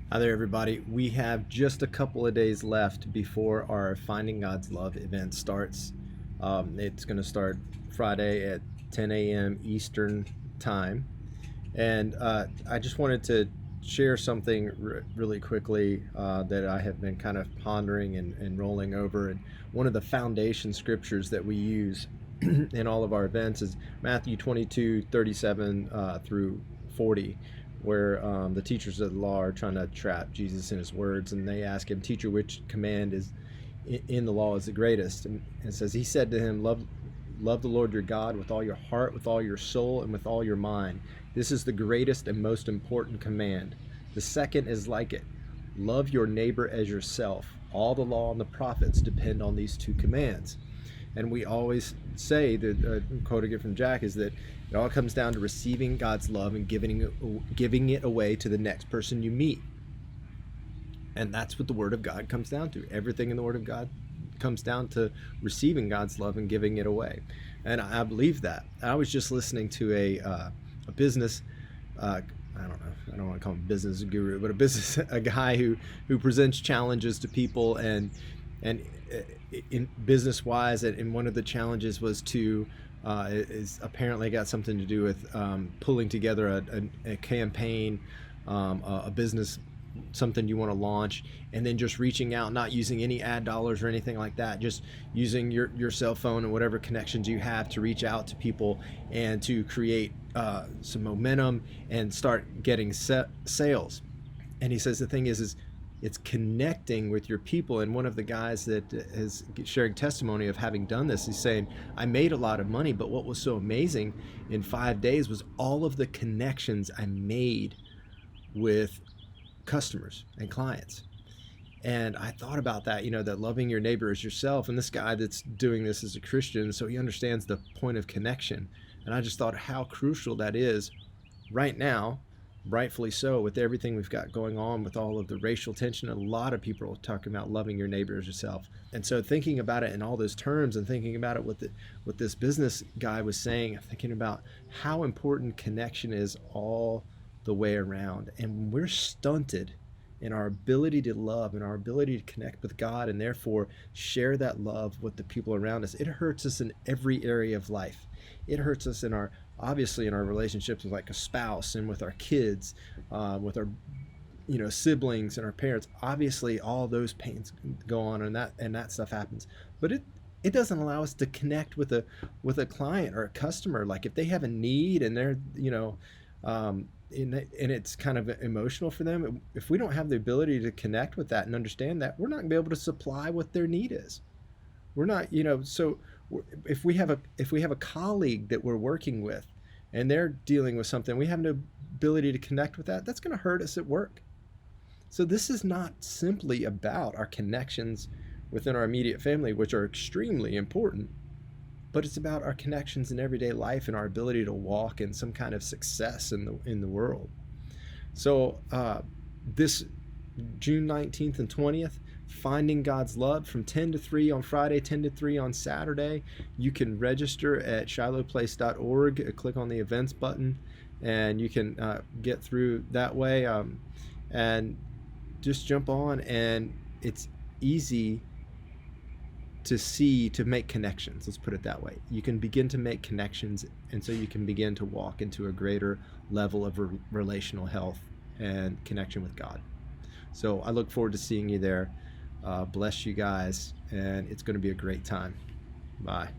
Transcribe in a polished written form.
Hi there, everybody. We have just a couple of days left before our Finding God's Love event starts. It's going to start Friday at 10 a.m. Eastern Time. And I just wanted to share something really quickly that I have been kind of pondering and rolling over. And one of the foundation scriptures that we use in all of our events is Matthew 22:37 through 40, where the teachers of the law are trying to trap Jesus in his words. And they ask him, Teacher, which command is in the law is the greatest? And it says, He said to him, Love the Lord your God with all your heart, with all your soul, and with all your mind. This is the greatest and most important command. The second is like it. Love your neighbor as yourself. All the law and the prophets depend on these two commands. And we always say that, quoting it from Jack, is that it all comes down to receiving God's love and giving it away to the next person you meet. And that's what the Word of God comes down to. Everything in the Word of God comes down to receiving God's love and giving it away. And I believe that. I was just listening to a business, I don't know, I don't want to call him a business guru, but a guy who presents challenges to people and in business wise. And one of the challenges was to is apparently got something to do with pulling together a campaign, a business, something you want to launch, and then just reaching out, not using any ad dollars or anything like that, just using your cell phone and whatever connections you have to reach out to people and to create some momentum and start getting sales. And he says the thing is it's connecting with your people. And one of the guys that is sharing testimony of having done this, he's saying, I made a lot of money, but what was so amazing in 5 days was all of the connections I made with customers and clients. And I thought about that, that loving your neighbor as yourself. And this guy that's doing this is a Christian, so he understands the point of connection. And I just thought how crucial that is right now, rightfully so, with everything we've got going on with all of the racial tension. A lot of people are talking about loving your neighbor as yourself. And so thinking about it in all those terms and thinking about it what this business guy was saying, thinking about how important connection is all the way around. And when we're stunted in our ability to love and our ability to connect with God and therefore share that love with the people around us, it hurts us in every area of life. It hurts us obviously in our relationships with like a spouse and with our kids, with our siblings and our parents. Obviously all those pains go on and that stuff happens. But it doesn't allow us to connect with a client or a customer. Like if they have a need and they're and it's kind of emotional for them, if we don't have the ability to connect with that and understand that, we're not going to be able to supply what their need is. We're not, so if we have a colleague that we're working with and they're dealing with something, we have no ability to connect with that, that's going to hurt us at work. So this is not simply about our connections within our immediate family, which are extremely important, but it's about our connections in everyday life and our ability to walk in some kind of success in the world. So this June 19th and 20th, Finding God's Love from 10 to 3 on Friday, 10 to 3 on Saturday. You can register at shilohplace.org, click on the events button, and you can get through that way, and just jump on. And it's easy to make connections. Let's put it that way. You can begin to make connections, and so you can begin to walk into a greater level of relational health and connection with God. So I look forward to seeing you there. Bless you guys, and it's going to be a great time. Bye.